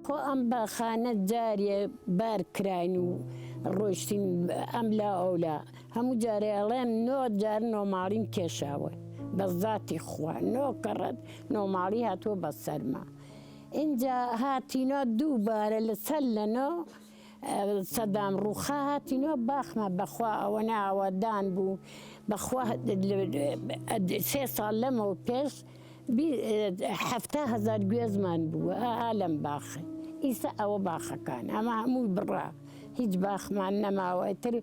خۆ ئەم باخانە جارێ بار کراین و ڕۆیشتین ئەم لا ئەولا هەموو جارێ ئەڵێن نۆ جار نۆماڵیم کێشاوە بە زاتی خوا نۆکەڕەت نۆماڵی هاتووە بە سەرما اینجا هاتینۆ دووبارە لەسەر لەنۆ سەدام ڕووخا هاتینۆ باخمە بەخوا ئەوە ناوەدان بوو بەخوا 3 ساڵ لەمەوە پێش 7,000 گوێزمان بووە ئالەم باخە ئیسا ئەوە باخەکان ئەمە هەمووی بڕا هیچ باخمان نەماوە تر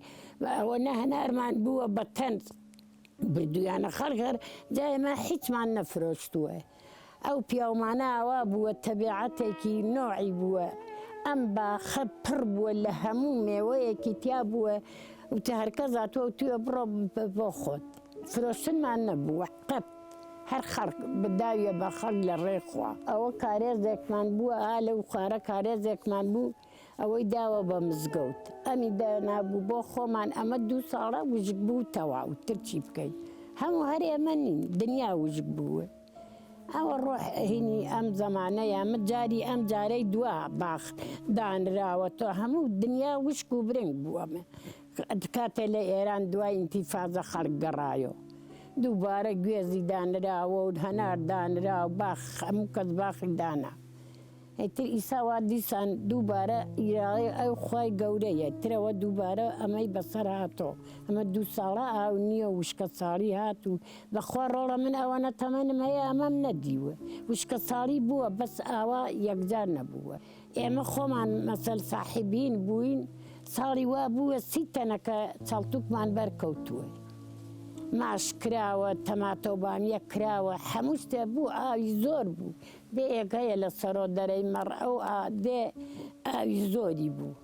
ئەوە نەهەنارمان بووە بە تەنز بردویانە خەڵگەر جا ئێمە هیچمان نەفرۆشتووە ئەو پیاومانە ئەوا بووە تەبیعەتێکی نۆعی بووە ئەم باخە پڕ بووە لە هەموو مێوەیەکی تیا بووە وتە هەرکەس هاتووە توێ بڕۆ بۆ خۆت فرۆشتنمان نەبووە قەت هەر خەڵک بداویە بە خەڵک لە ڕێخوا ئەوە کارێزێکمان بووە ئا لەو خوارە کارێزێکمان بوو ئەوەی داوە بە مزگەوت ئەمی دانابوو بۆ خۆمان ئەمە 2 ساڵە وشک بوو تەواو ترچی بکەین هەموو هەر ئێمە نین دنیا وشک بووە ئەوە ڕۆح هینی ئەم زەمانەیە ئەمە جاری ئەم جارەی دوا باخ دانراوە تۆ هەموو دنیا وشک و برنگ بووەمە کاتێ لە ئێران دوای ئینتیفازە خەڵک گەڕایۆ دووبارە گوێزی دانراوە و هەنار دانراوە باخ هەموو کەس باخی دانا ئیتر ئیساوا دیسان دووبارە ئیراڵی ئەو خوای گەورەیە ترەوە دووبارە ئەمەی بەسەر هاتۆ ئەمە 2 ساڵە ئاو نییە وشکە ساڵی هات و بەخوا ڕۆڵە من ئەوەنە تەمەنم هەیە ئەمەم نەدیوە وشکە ساڵی بووە بەس ئاوا یەکجار نەبووە ئێمە خۆمان مەسەل ساحیبین بووین ساڵی وا بووە 30 تەنەکە چەڵتوکمان بەرکەوتووە ماش کراوە تەماتە و بامیە کراوە هەموو شتێ بوو ئاوی زۆر بوو دێ ئێک هەیە لە سەرۆ دەرەی مەڕ ئەو دێ ئاوی زۆری بوو